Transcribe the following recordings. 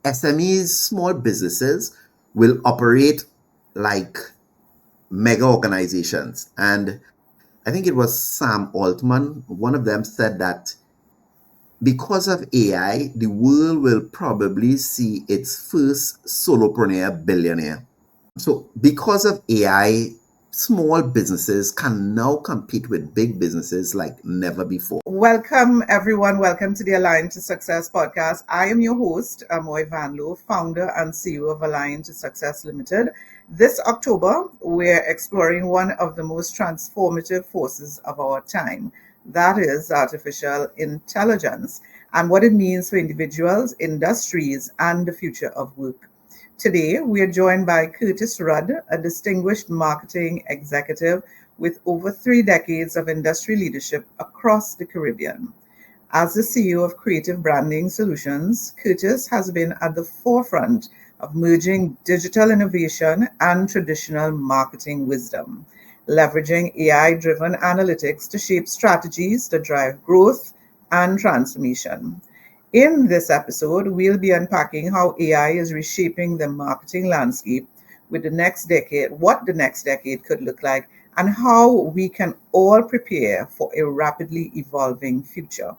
SMEs, small businesses, will operate like mega organizations. And I think it was Sam Altman, one of them said that because of AI, the world will probably see its first solopreneur billionaire. So, because of AI, small businesses can now compete with big businesses like never before. Welcome, everyone. Welcome to the Align to Success podcast. I am your host, Amoy Van Lowe, founder and CEO of Align to Success Ltd. This October, we're exploring one of the most transformative forces of our time. That is artificial intelligence and what it means for individuals, industries, and the future of work. Today, we are joined by Kurtis Rudd, a distinguished marketing executive with over 3 decades of industry leadership across the Caribbean. As the CEO of KReative Branding Solutions, Kurtis has been at the forefront of merging digital innovation and traditional marketing wisdom, leveraging AI driven analytics to shape strategies that drive growth and transformation. In this episode, we'll be unpacking how AI is reshaping the marketing landscape with the next decade, what the next decade could look like, and how we can all prepare for a rapidly evolving future.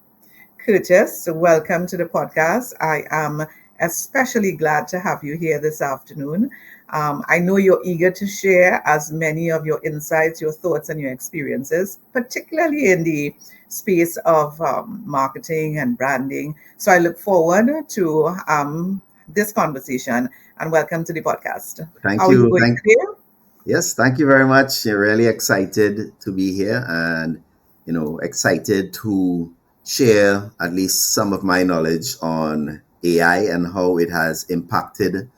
Curtis, welcome to the podcast. I am especially glad to have you here this afternoon. I know you're eager to share as many of your insights, your thoughts, and your experiences, particularly in the space of marketing and branding. So I look forward to this conversation and welcome to the podcast. Thank How are you you. going today? Yes, thank you very much. Really excited to be here and, excited to share at least some of my knowledge on AI and how it has impacted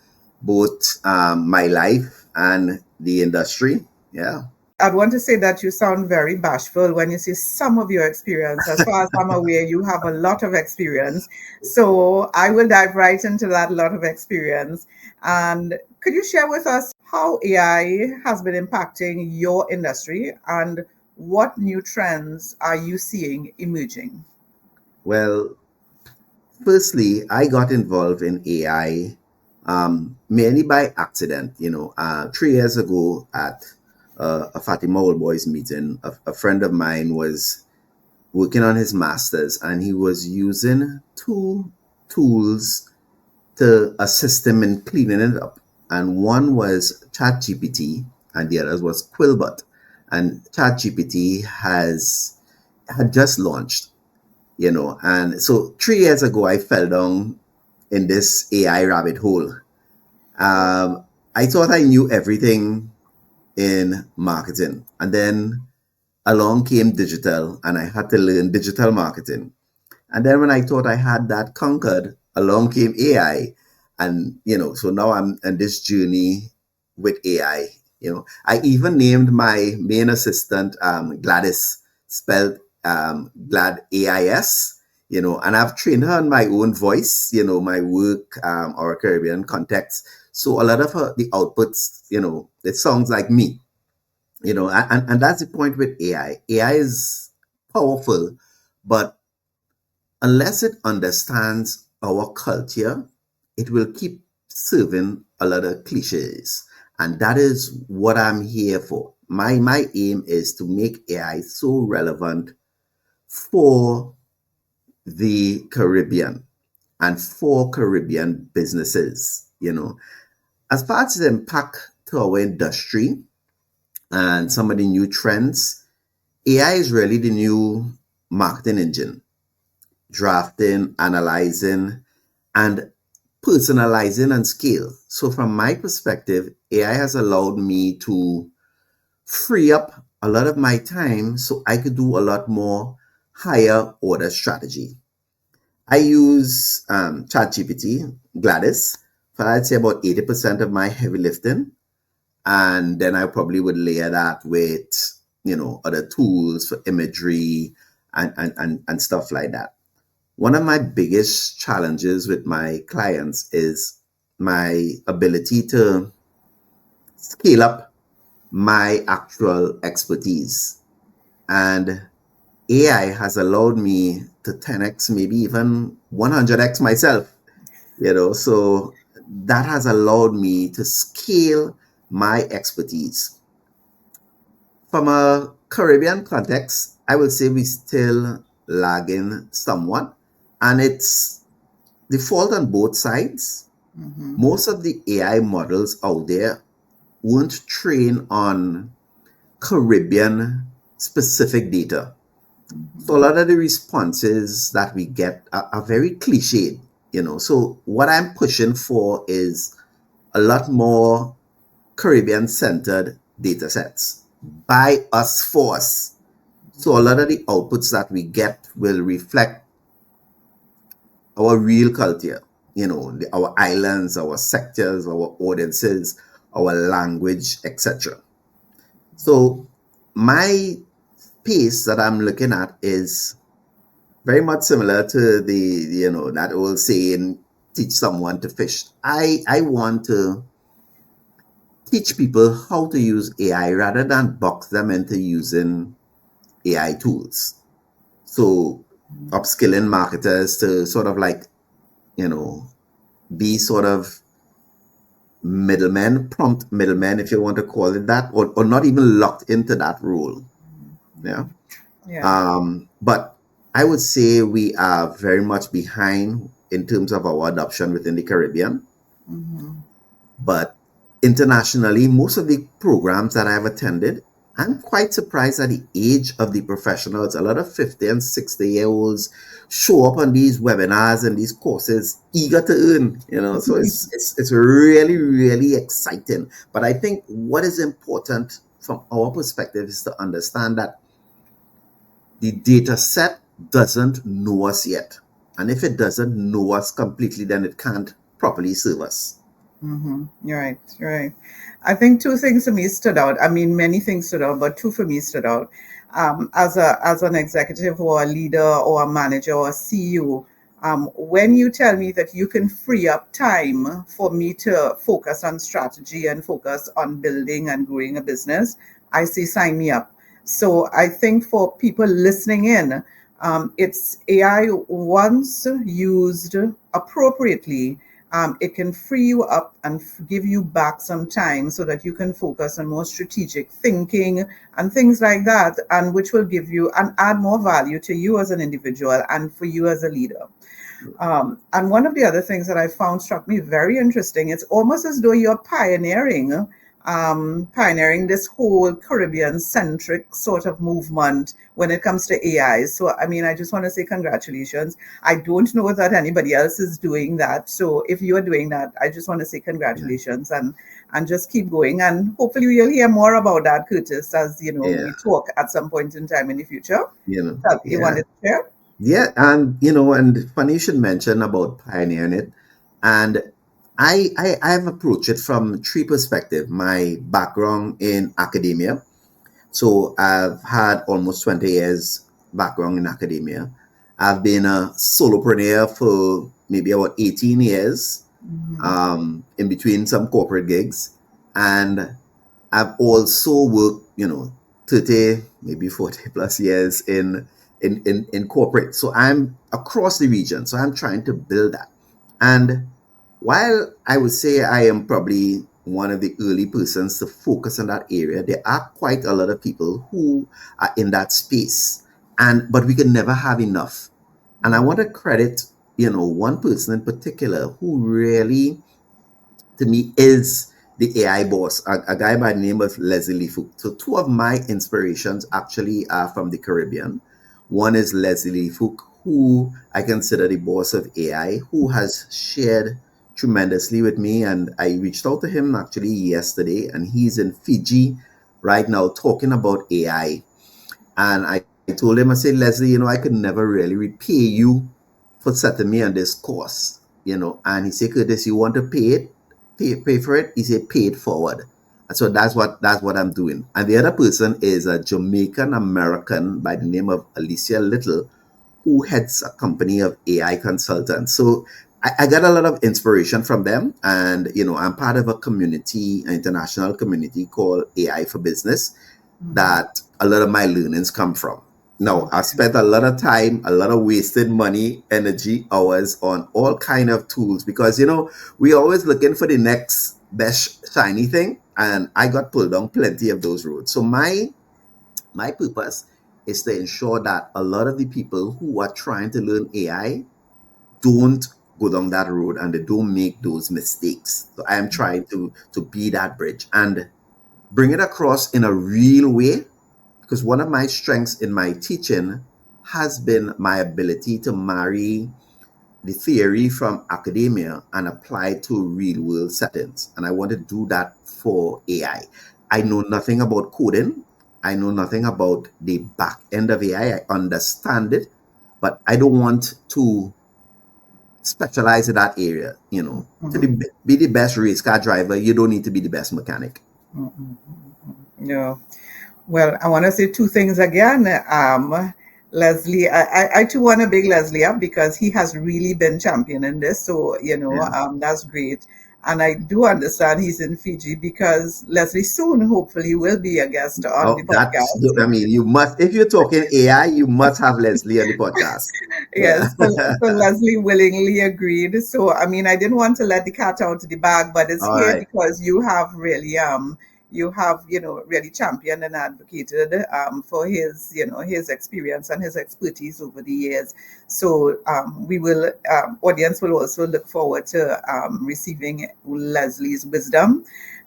both my life and the industry. Yeah. I'd want to say that you sound very bashful when you say some of your experience. As far as I'm aware, you have a lot of experience. So I will dive right into that lot of experience. And could you share with us how AI has been impacting your industry and what new trends are you seeing emerging? Well, firstly, I got involved in AI mainly by accident. 3 years ago at a Fatima Old Boys meeting, a friend of mine was working on his master's and he was using two tools to assist him in cleaning it up. And one was ChatGPT and the other was Quillbot. And ChatGPT had just launched, and so 3 years ago I fell down in this AI rabbit hole. I thought I knew everything in marketing, and then along came digital, and I had to learn digital marketing. And then when I thought I had that conquered, along came AI, and so now I'm on this journey with AI. I even named my main assistant Gladys, spelled Glad AIS. And I've trained her on my own voice. My work or Caribbean context. So a lot of the outputs, it sounds like me. And that's the point with AI. AI is powerful, but unless it understands our culture, it will keep serving a lot of cliches. And that is what I'm here for. My aim is to make AI so relevant for the Caribbean and for Caribbean businesses. As far as the impact to our industry and some of the new trends, AI is really the new marketing engine, drafting, analyzing, and personalizing and scale. So from my perspective, AI has allowed me to free up a lot of my time so I could do a lot more higher order strategy. I use ChatGPT, Gladys, for I'd say about 80% of my heavy lifting. And then I probably would layer that with, other tools for imagery and stuff like that. One of my biggest challenges with my clients is my ability to scale up my actual expertise. And AI has allowed me to 10x, maybe even 100x myself. So that has allowed me to scale my expertise. From a Caribbean context, I would say we still lagging somewhat, and it's the fault on both sides. Mm-hmm. Most of the AI models out there weren't trained on Caribbean specific data. So a Mm-hmm. lot of the responses that we get are very cliched. So what I'm pushing for is a lot more Caribbean centered data sets by us for us. So a lot of the outputs that we get will reflect our real culture, our islands, our sectors, our audiences, our language, etc. So my piece that I'm looking at is very much similar to that old saying, teach someone to fish. I want to teach people how to use AI rather than box them into using AI tools. So upskilling marketers to sort of like, you know, be sort of middlemen, prompt middlemen, if you want to call it that, or not even locked into that role. Yeah. Yeah. But I would say we are very much behind in terms of our adoption within the Caribbean. Mm-hmm. But internationally, most of the programs that I've attended, I'm quite surprised at the age of the professionals. A lot of 50 and 60-year-olds show up on these webinars and these courses eager to earn. So it's really, really exciting. But I think what is important from our perspective is to understand that the data set doesn't know us yet. And if it doesn't know us completely, then it can't properly serve us. Mm-hmm. You're right. You're right. I think two things for me stood out. I mean, many things stood out, but two for me stood out. As an executive or a leader or a manager or a CEO, when you tell me that you can free up time for me to focus on strategy and focus on building and growing a business, I say sign me up. So I think for people listening in, it's AI once used appropriately, it can free you up and give you back some time so that you can focus on more strategic thinking and things like that, and which will give you and add more value to you as an individual and for you as a leader. And one of the other things that I found struck me very interesting, it's almost as though you're pioneering this whole Caribbean centric sort of movement when it comes to AI. So, I mean, I just want to say congratulations. I don't know that anybody else is doing that. So, if you are doing that, I just want to say Yeah. congratulations and just keep going. And hopefully, we'll hear more about that, Curtis, as Yeah. we talk at some point in time in the future. You Yeah. wanted to share? Yeah. And funny you should mention about pioneering it. And I've approached it from three perspectives. My background in academia. So I've had almost 20 years background in academia. I've been a solopreneur for maybe about 18 years, Mm-hmm. in between some corporate gigs. And I've also worked, 30, maybe 40 plus years in corporate. So I'm across the region. So I'm trying to build that. And while I would say I am probably one of the early persons to focus on that area, there are quite a lot of people who are in that space. But we can never have enough. And I want to credit, one person in particular who really, to me, is the AI boss, a guy by the name of Leslie Fook. So two of my inspirations actually are from the Caribbean. One is Leslie Fook, who I consider the boss of AI, who has shared tremendously with me. And I reached out to him actually yesterday, and he's in Fiji right now talking about AI. And I told him, I said, Leslie, I could never really repay you for setting me on this course. And he said, Curtis, you want to pay for it? He said, pay it forward. And so that's what I'm doing. And the other person is a Jamaican American by the name of Alicia Little, who heads a company of AI consultants. So I got a lot of inspiration from them. And, I'm part of a community, an international community called AI for Business, Mm-hmm. that a lot of my learnings come from. No, I spent a lot of time, a lot of wasted money, energy, hours on all kind of tools because we always looking for the next best shiny thing, and I got pulled down plenty of those roads. So my purpose is to ensure that a lot of the people who are trying to learn AI don't go down that road and they don't make those mistakes. So I am trying to be that bridge and bring it across in a real way, because one of my strengths in my teaching has been my ability to marry the theory from academia and apply it to real world settings. And I want to do that for AI. I know nothing about coding. I know nothing about the back end of AI. I understand it, but I don't want to specialize in that area. Mhm. Be the best race car driver, you don't need to be the best mechanic. Mhm. Yeah. Well, I want to say two things again. Leslie, I too want to big Leslie up because he has really been championing this. So, Yeah. that's great. And I do understand he's in Fiji because Leslie soon hopefully will be a guest on the Oh, that's, podcast. I mean, you must, if you're talking AI, you must have Leslie on the podcast. Yeah. Yes, so Leslie willingly agreed. So, I mean, I didn't want to let the cat out of the bag, but it's All here right. because you have, really championed and advocated for his, his experience and his expertise over the years. So, audience will also look forward to receiving Leslie's wisdom.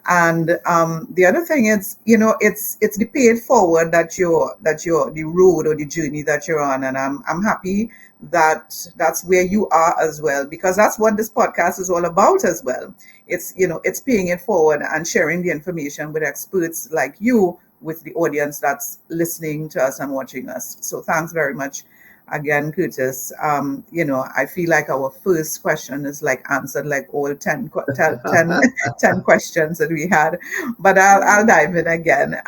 And the other thing is, it's the paid forward that you're the road or the journey that you're on, and I'm happy that that's where you are as well, because that's what this podcast is all about as well. It's paying it forward and sharing the information with experts like you with the audience that's listening to us and watching us. So thanks very much again, Curtis. I feel like our first question is like answered like all 10 questions that we had, but I'll dive in again.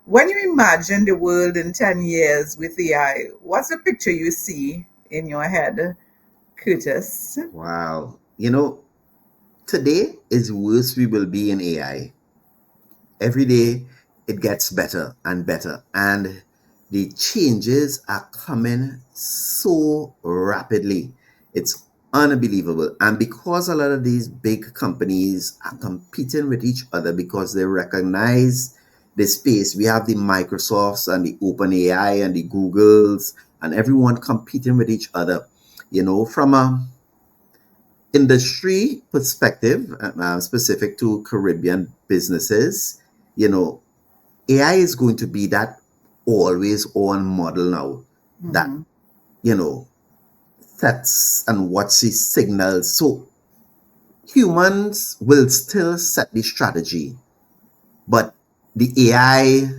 When you imagine the world in 10 years with AI, what's the picture you see in your head, Curtis? Wow. Today is worse we will be in AI. Every day it gets better and better. And the changes are coming so rapidly. It's unbelievable. And because a lot of these big companies are competing with each other because they recognize the space, we have the Microsofts and the OpenAI and the Googles and everyone competing with each other. From a industry perspective, specific to Caribbean businesses, you know, AI is going to be that always on model now that, Mm-hmm. you know, sets and watches signals. So humans will still set the strategy, but the AI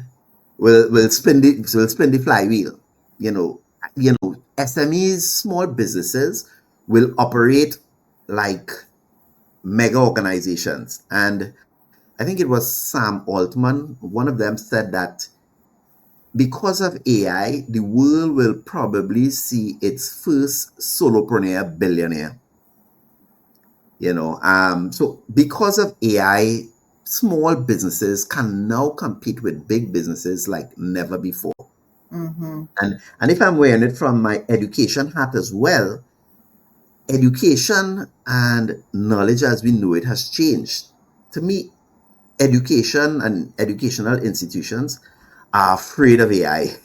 will spin the flywheel. You know, SMEs, small businesses will operate like mega organizations. And I think it was Sam Altman, one of them said that because of AI, the world will probably see its first solopreneur billionaire. So because of AI, small businesses can now compete with big businesses like never before. Mm-hmm. And if I'm wearing it from my education hat as well, education and knowledge as we know it has changed. To me, education and educational institutions are afraid of AI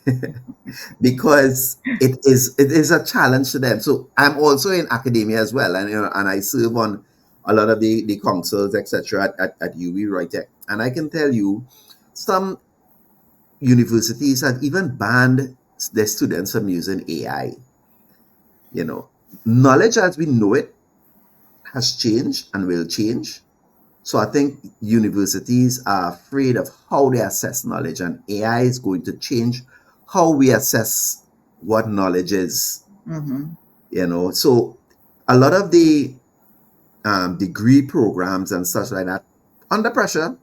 because it is a challenge to them. So I'm also in academia as well, and I serve on a lot of the councils, etc. at UWI right there. And I can tell you, some universities have even banned their students from using AI. You know, knowledge as we know it has changed and will change. So I think universities are afraid of how they assess knowledge, and AI is going to change how we assess what knowledge is. Mm-hmm. So a lot of the degree programs and such like that under pressure.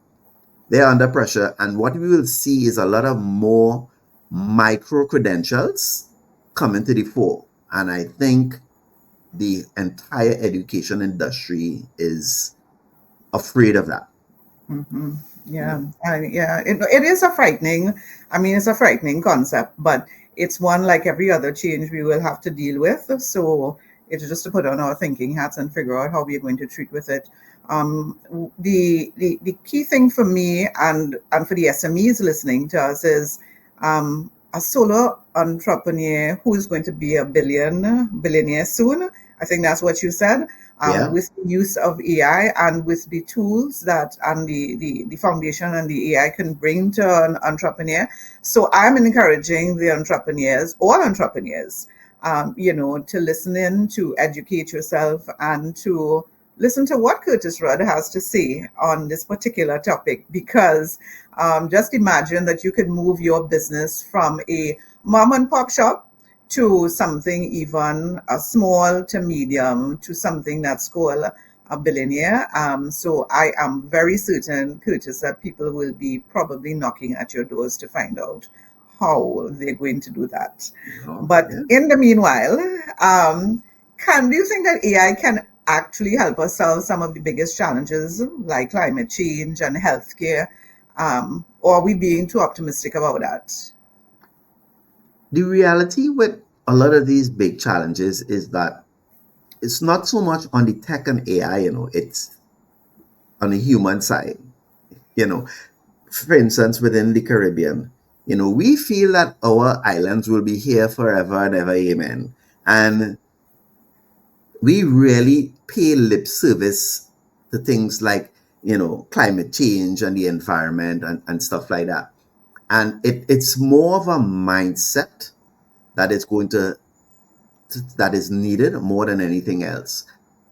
They're under pressure, and what we will see is a lot of more micro credentials coming to the fore. And I think the entire education industry is afraid of that. Mm-hmm. You Yeah, know, yeah. It is a frightening. I mean, it's a frightening concept, but it's one like every other change we will have to deal with. So it's just to put on our thinking hats and figure out how we're going to treat with it. The key thing for me and for the SMEs listening to us is a solo entrepreneur who is going to be a billionaire soon. I think that's what you said. Yeah. With the use of AI and with the tools that and the foundation and the AI can bring to an entrepreneur. So I'm encouraging the entrepreneurs, all entrepreneurs, to listen in, to educate yourself, and to listen to what Kurtis Rudd has to say on this particular topic. Because just imagine that you could move your business from a mom and pop shop to something even small to medium to something that's called a billionaire. So I am very certain, Curtis, that people will be probably knocking at your doors to find out how they're going to do that. Oh, But yeah. in the meanwhile, do you think that AI can actually help us solve some of the biggest challenges like climate change and healthcare? Or are we being too optimistic about that? The reality with a lot of these big challenges is that it's not so much on the tech and AI, it's on the human side. You know, for instance, within the Caribbean, we feel that our islands will be here forever and ever, amen. And we really pay lip service to things like, climate change and the environment and stuff like that. And it's more of a mindset that is going that is needed more than anything else.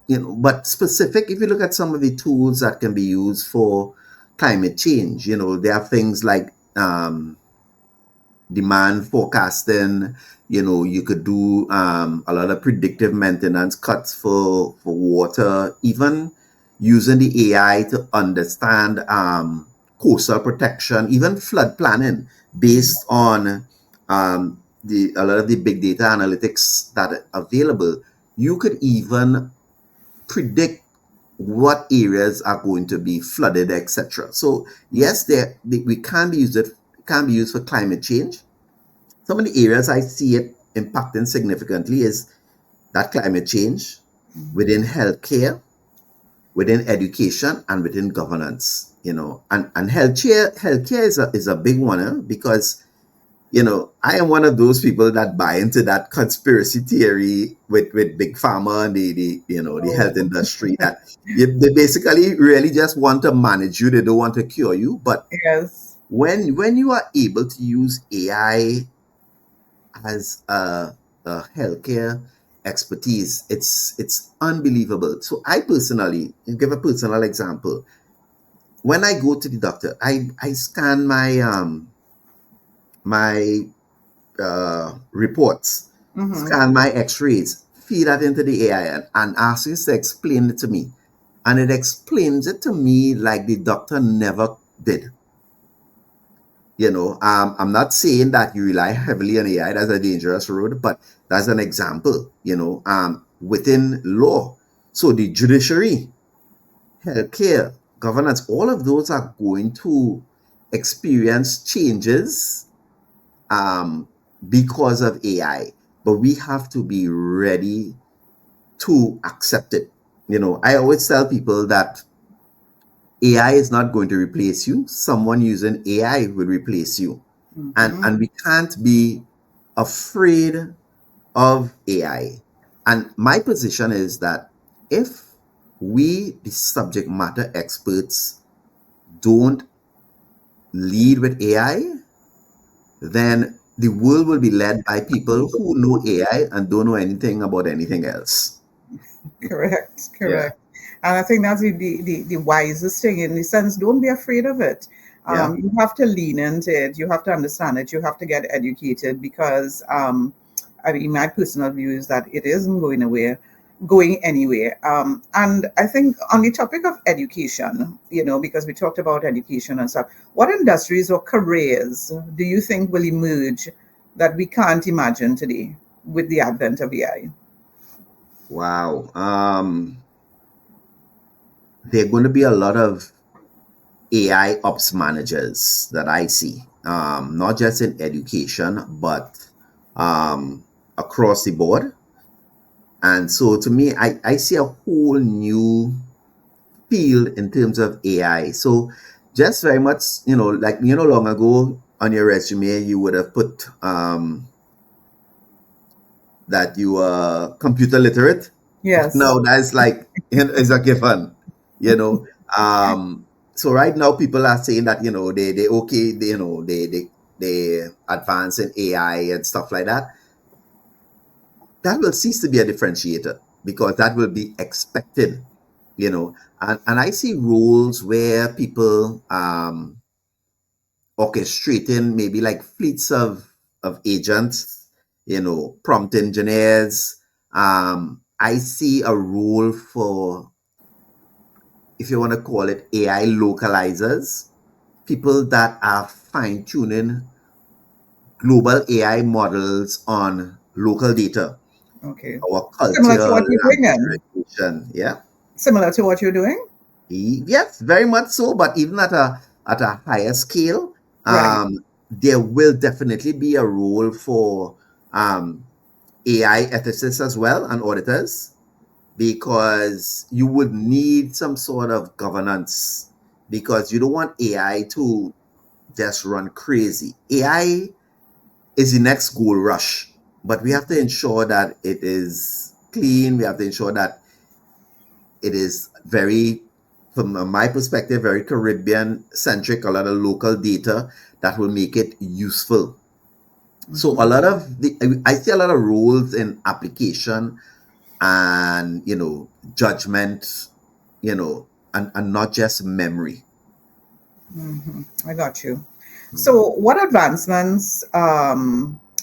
But specific, if you look at some of the tools that can be used for climate change, there are things like demand forecasting. You could do a lot of predictive maintenance cuts for water, even using the AI to understand coastal protection, even flood planning based on the a lot of the big data analytics that are available. You could even predict what areas are going to be flooded, etc. So yes, we can be used it can be used for climate change. Some of the areas I see it impacting significantly is that climate change within healthcare, within education, and within governance. And healthcare is a big one, because I am one of those people that buy into that conspiracy theory with big pharma and the health Oh, industry, that they basically really just want to manage you. They don't want to cure you. But yes. when you are able to use AI as a healthcare expertise, it's unbelievable. So I personally, give a personal example. When I go to the doctor, I scan my reports, Mm-hmm. scan my X-rays, feed that into the AI, and ask it to explain it to me, and it explains it to me like the doctor never did. I'm not saying that you rely heavily on AI. That's a dangerous road, but that's an example. Within law, so the judiciary, healthcare, governance, all of those are going to experience changes um, because of AI. But we have to be ready to accept it. I always tell people that AI is not going to replace you. Someone using AI will replace you. Mm-hmm. And we can't be afraid of AI. And my position is that if we, the subject matter experts, don't lead with AI, then the world will be led by people who know AI and don't know anything about anything else. Correct, Yeah. correct. And I think that's the wisest thing in the sense, don't be afraid of it. Yeah. You have to lean into it, you have to understand it, you have to get educated because I mean my personal view is that it isn't going anywhere. And I think on the topic of education, because we talked about education and stuff, what industries or careers do you think will emerge that we can't imagine today with the advent of AI? Wow. There are going to be a lot of AI ops managers that I see, not just in education, but um, across the board. And so to me, I see a whole new field in terms of AI. So just very much, like, long ago on your resume, you would have put that you are computer literate. Yes. Now that's like, is a given, you know. So right now people are saying that, they okay, they advance in AI and stuff like that. That will cease to be a differentiator because that will be expected, and I see roles where people orchestrating maybe like fleets of agents, prompt engineers. I see a role for, if you want to call it, AI localizers, people that are fine tuning global AI models on local data, Okay. our Similar to culture, what you're doing language then. recognition. Yeah. Similar to what you're doing. Yes, very much so. But even at a higher scale, Right. there will definitely be a role for AI ethicists as well and auditors, because you would need some sort of governance, because you don't want AI to just run crazy. AI is the next gold rush, but we have to ensure that it is clean. We have to ensure that it is very, from my perspective, very Caribbean centric, a lot of local data that will make it useful. So a Mm-hmm. lot of I see a lot of roles in application and, judgment, and not just memory. Mm-hmm. I got you. Hmm. So, what advancements,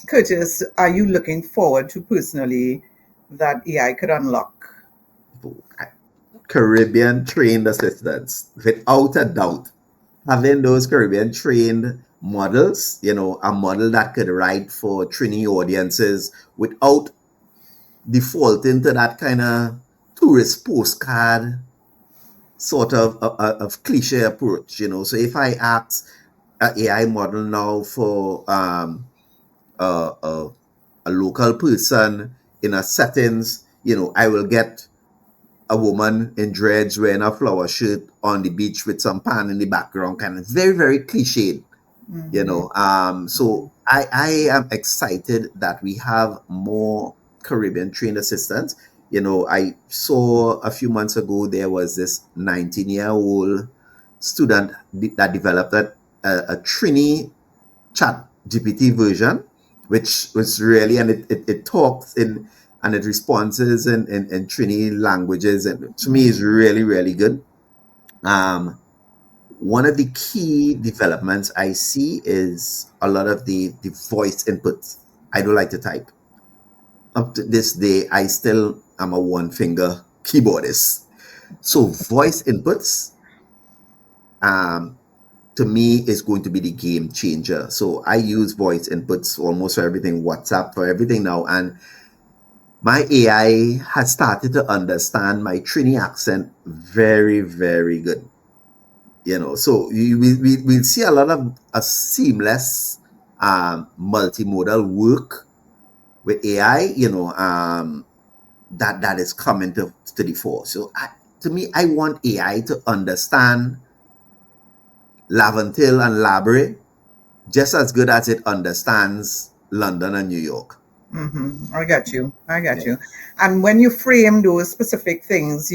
Curtis, are you looking forward to personally that AI could unlock? Caribbean trained assistants, without a doubt. Having those Caribbean trained models, a model that could write for Trini audiences without defaulting to that kind of tourist postcard sort of cliche approach. So if I ask an AI model now for a, a local person in a settings, I will get a woman in dreads wearing a flower shirt on the beach with some pan in the background, kind of very, very cliched. Mm-hmm. So I am excited that we have more Caribbean trained assistants. I saw a few months ago there was this 19-year-old student that developed a Trini chat GPT version, which was really, and it talks in, and it responds in Trini languages, and to me is really, really good. Um, One of the key developments I see is a lot of the voice inputs. I don't like to type. Up to this day, I still am a one finger keyboardist. So voice inputs, um, to me, is going to be the game changer. So I use voice inputs almost for everything, WhatsApp for everything now, and my AI has started to understand my Trini accent very, very good. So we'll see a lot of a seamless multimodal work with AI, that is coming to the fore. So to me, I want AI to understand Laventil and Labre just as good as it understands London and New York. Mm-hmm. I got you. I got Yeah. you. And when you frame those specific things,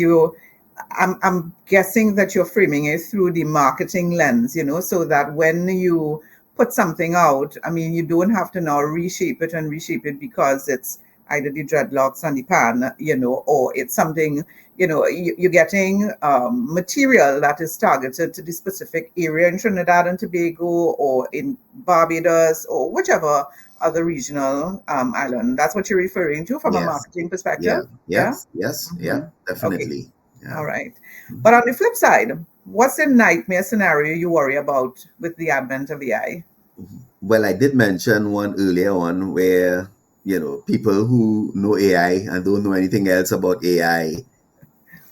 I'm guessing that you're framing it through the marketing lens, so that when you put something out, I mean, you don't have to now reshape it because it's either the dreadlocks and the pan, or it's something, you're getting material that is targeted to the specific area in Trinidad and Tobago or in Barbados or whichever other regional island. That's what you're referring to from a Yes. marketing perspective? Yeah. Yeah? Yes. Yes. Hmm. Yeah. Okay. Definitely. All Yeah. right. Mhm. But on the flip side, what's the nightmare scenario you worry about with the advent of AI? Well, I did mention one earlier on where, people who know AI and don't know anything else about AI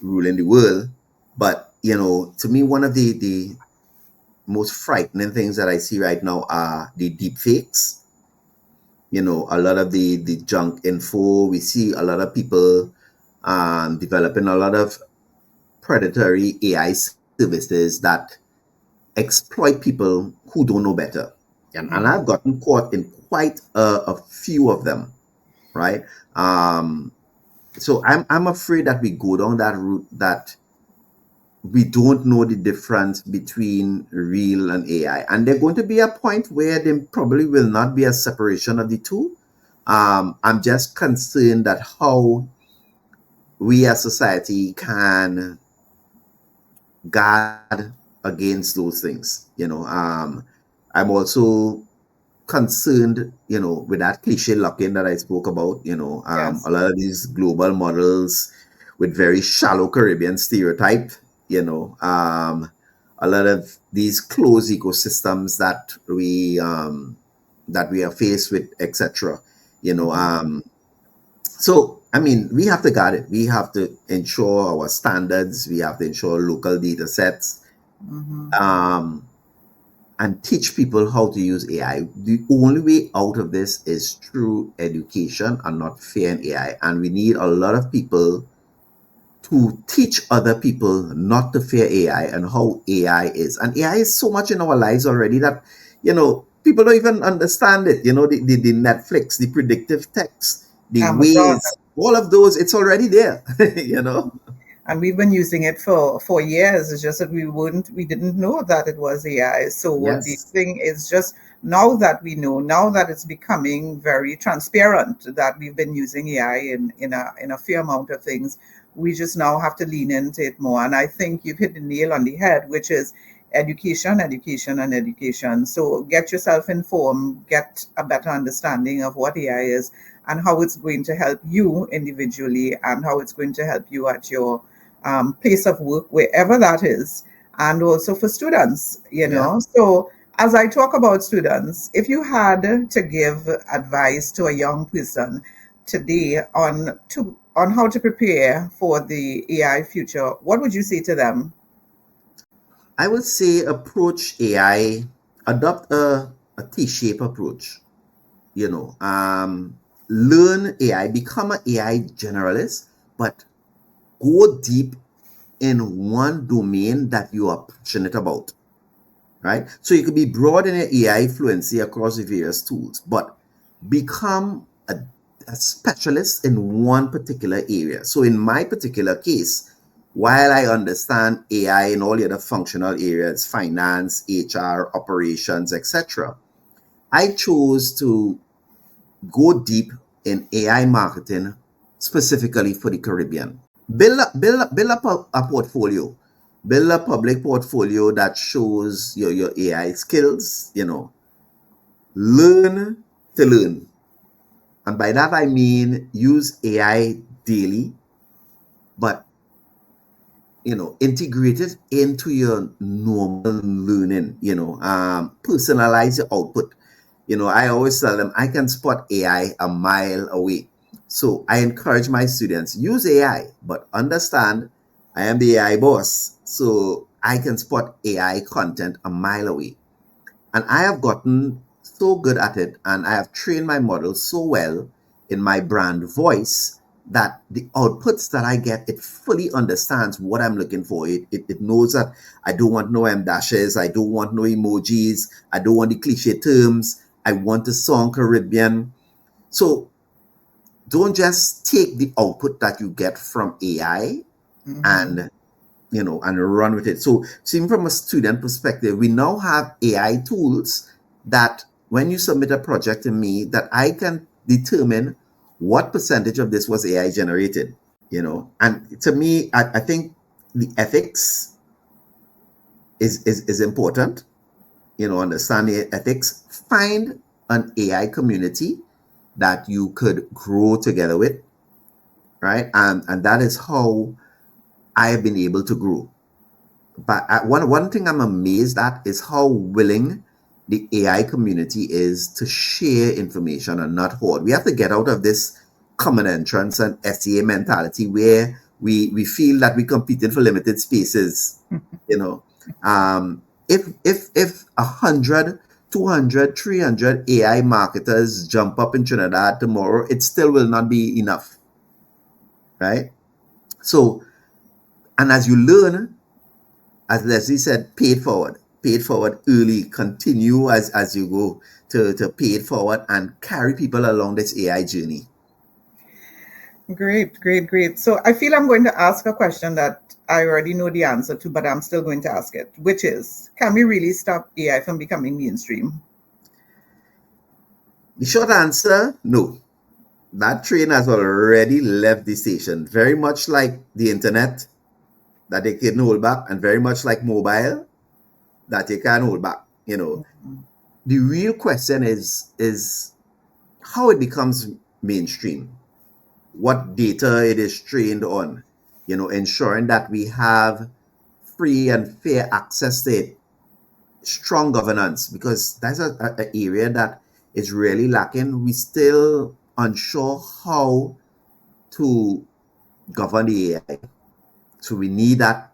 ruling the world. But, to me, one of the most frightening things that I see right now are the deep fakes. a lot of the junk info. We see a lot of people developing a lot of predatory AI services that exploit people who don't know better. And I've Mhm. gotten caught in quite a few of them, right? Um, so I'm afraid that we go down that route, that we don't know the difference between real and AI. And there's going to be a point where there probably will not be a separation of the two. I'm just concerned that how we as society can guard against those things. I'm also concerned, with that cliche lock-in that I spoke about, a Yes. lot of these global models with very shallow Caribbean stereotype, a lot of these closed ecosystems that we are faced with, etc. You know, Mhm. um, so I mean, we have to guard it. We have to ensure our standards. We have to ensure local data sets. Mhm. Um, and teach people how to use AI. The only way out of this is through education and not fear in AI. And we need a lot of people to teach other people not to fear AI and how AI is. And AI is so much in our lives already that, people don't even understand it. The Netflix, the predictive text, the Amazon. ways, all of those, it's already there, you know? And we've been using it for years. It's just that we didn't know that it was AI. So the Yes. thing is just now that we know, now that it's becoming very transparent that we've been using AI in a fair amount of things, we just now have to lean into it more. And I think you've hit the nail on the head, which is education, education, and education. So get yourself informed, get a better understanding of what AI is and how it's going to help you individually and how it's going to help you at your place of work, wherever that is, and also for students, Yeah. So, as I talk about students, if you had to give advice to a young person today on how to prepare for the AI future, what would you say to them? I would say approach AI, adopt a T-shaped approach, learn AI, become an AI generalist, but go deep in one domain that you are passionate about, right? So you could be broad in your AI fluency across the various tools, but become a specialist in one particular area. So in my particular case, while I understand AI in all the other functional areas, finance, HR, operations, etc., I chose to go deep in AI marketing specifically for the Caribbean. Build up a portfolio. Build a public portfolio that shows your AI skills, learn to learn. And by that I mean use AI daily, but integrate it into your normal learning, personalize your output. I always tell them I can spot AI a mile away. So I encourage my students, use AI, but understand I am the AI boss. So I can spot AI content a mile away. And I have gotten so good at it, and I have trained my model so well in my brand voice that the outputs that I get, it fully understands what I'm looking for. It knows that I don't want no M dashes, I don't want no emojis, I don't want the cliche terms, I want the song Caribbean. So don't just take the output that you get from AI Hmm. and run with it. So, seeing from a student perspective, we now have AI tools that when you submit a project to me, that I can determine what percentage of this was AI generated. And to me, I think the ethics is important. Understanding ethics. Find an AI community that you could grow together with, right? And that is how I have been able to grow. But one thing I'm amazed at is how willing the AI community is to share information and not hoard. We have to get out of this common entrance and SEA mentality where we feel that we're competing for limited spaces. You know, if 100 200, 300 AI marketers jump up in Trinidad tomorrow, it still will not be enough, right? So, and as you learn, as Leslie said, pay it forward early, continue as you go to pay it forward and carry people along this AI journey. Great, great, great. So I feel I'm going to ask a question that I already know the answer to, but I'm still going to ask it, which is, can we really stop AI from becoming mainstream? The short answer, no. That train has already left the station. Very much like the internet that they can hold back, and very much like mobile that you can hold back. The real question is how it becomes mainstream, what data it is trained on, ensuring that we have free and fair access to it, strong governance, because that's a area that is really lacking. We still unsure how to govern the AI. So we need that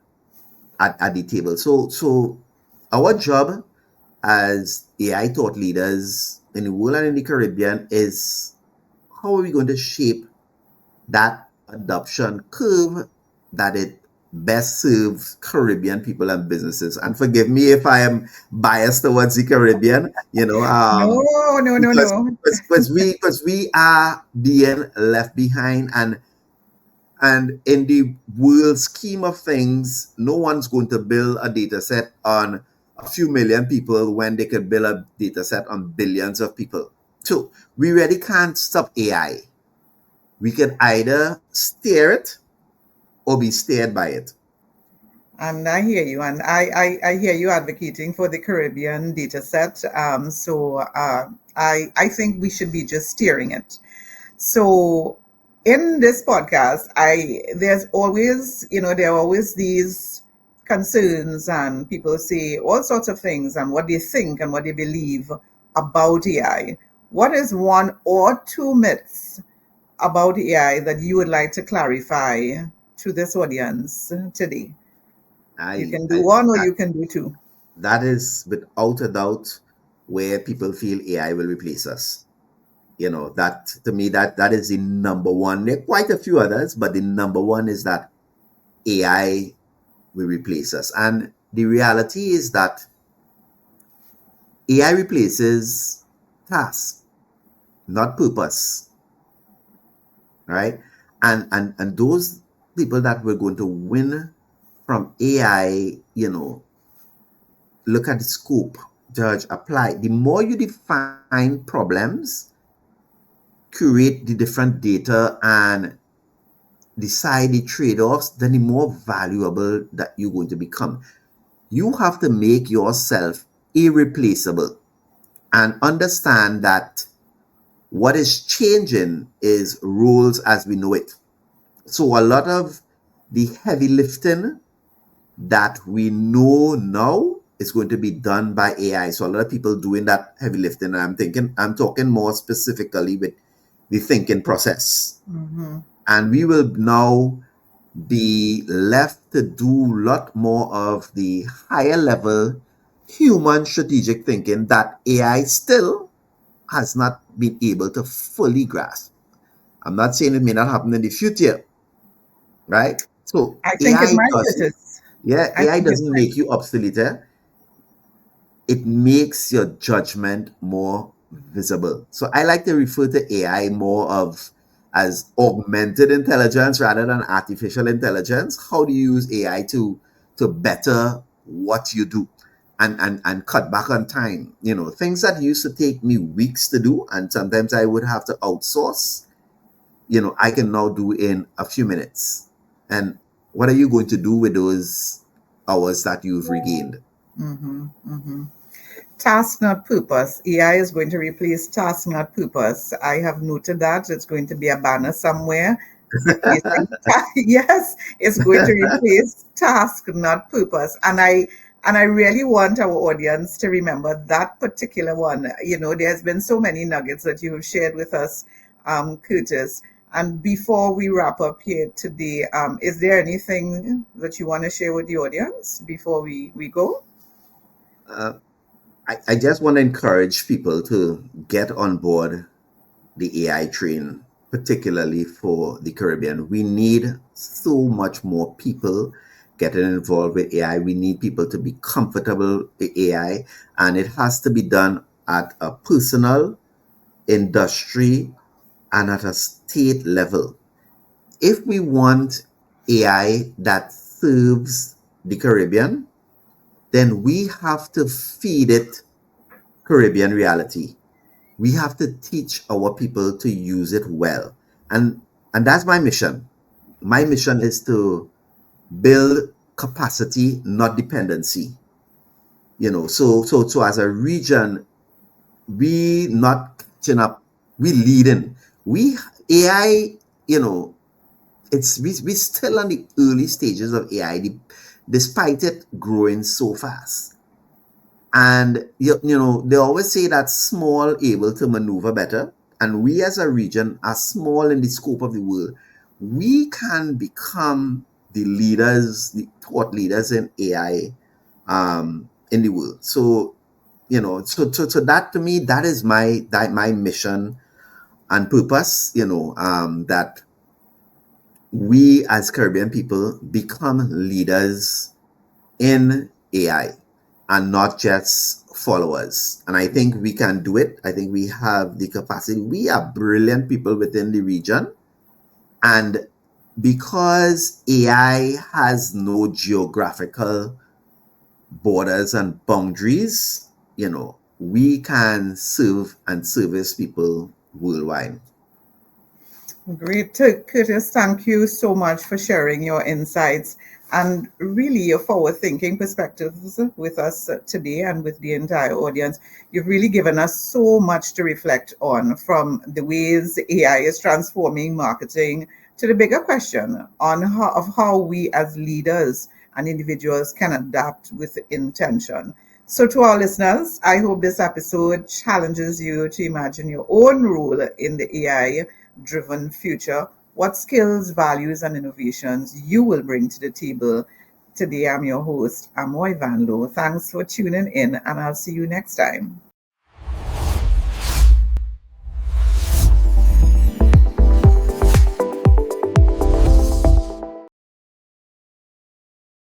at the table. So our job as AI thought leaders in the world and in the Caribbean is how are we going to shape that adoption curve that it best serves Caribbean people and businesses. And forgive me if I am biased towards the Caribbean, No, no, no, because no. we are being left behind, and in the world scheme of things, no one's going to build a data set on a few million people when they could build a data set on billions of people. So we really can't stop AI. We can either steer it or be steered by it. And I hear you, and I hear you advocating for the Caribbean data set. I think we should be just steering it. So in this podcast, there's always, there are always these concerns, and people say all sorts of things and what they think and what they believe about AI. What is one or two myths about AI that you would like to clarify to this audience today? You I, can do I one or that, you can do two. that is without a doubt where people feel AI will replace us. That to me that is the number one. There are quite a few others, but the number one is that AI will replace us. And the reality is that AI replaces tasks, not purpose, right? And those people that were going to win from AI, look at the scope, judge, apply. The more you define problems, curate the different data, and decide the trade-offs, then the more valuable that you're going to become. You have to make yourself irreplaceable and understand that what is changing is rules as we know it. So a lot of the heavy lifting that we know now is going to be done by AI. So a lot of people doing that heavy lifting. I'm talking more specifically with the thinking process. Mm-hmm. And we will now be left to do a lot more of the higher level human strategic thinking that AI still has not been able to fully grasp. I'm not saying it may not happen in the future, right? So I think it might, Curtis. I AI think it doesn't might. make you obsolete. It makes your judgment more visible. So I like to refer to AI more of as augmented intelligence rather than artificial intelligence. How do you use AI to better what you do and cut back on time? Things that used to take me weeks to do and sometimes I would have to outsource, I can now do in a few minutes. And what are you going to do with those hours that you've regained? Mm-hmm. Mm-hmm. Task, not purpose. AI is going to replace task, not purpose. I have noted that it's going to be a banner somewhere replacing. Yes, it's going to replace task, not purpose. And I really want our audience to remember that particular one. There's been so many nuggets that you have shared with us, Curtis. And before we wrap up here today, is there anything that you want to share with the audience before we go? Uh, I just want to encourage people to get on board the AI train, particularly for the Caribbean. We need so much more people getting involved with AI. We need people to be comfortable with AI, and it has to be done at a personal, industry, and at a state level. If we want AI that serves the Caribbean, then we have to feed it Caribbean reality. We have to teach our people to use it well. And that's my mission. My mission is to build capacity, not dependency. So as a region, we not catching up, we leading. We AI, you know, we still on the early stages of AI, despite it growing so fast. And they always say that small able to maneuver better. And we as a region are small in the scope of the world. We can become the leaders, the thought leaders in AI in the world. So that to me, that is my mission and purpose. That we as Caribbean people become leaders in AI and not just followers. And I think we can do it. I think we have the capacity. We are brilliant people within the region. And because AI has no geographical borders and boundaries, we can serve and service people worldwide. Great, Curtis. Thank you so much for sharing your insights and really your forward thinking perspectives with us today and with the entire audience. You've really given us so much to reflect on, from the ways AI is transforming marketing to the bigger question on how we as leaders and individuals can adapt with intention. So, to our listeners, I hope this episode challenges you to imagine your own role in the AI driven future. What skills, values, and innovations you will bring to the table. Today, I'm your host, Amoy Van Lowe. Thanks for tuning in, and I'll see you next time.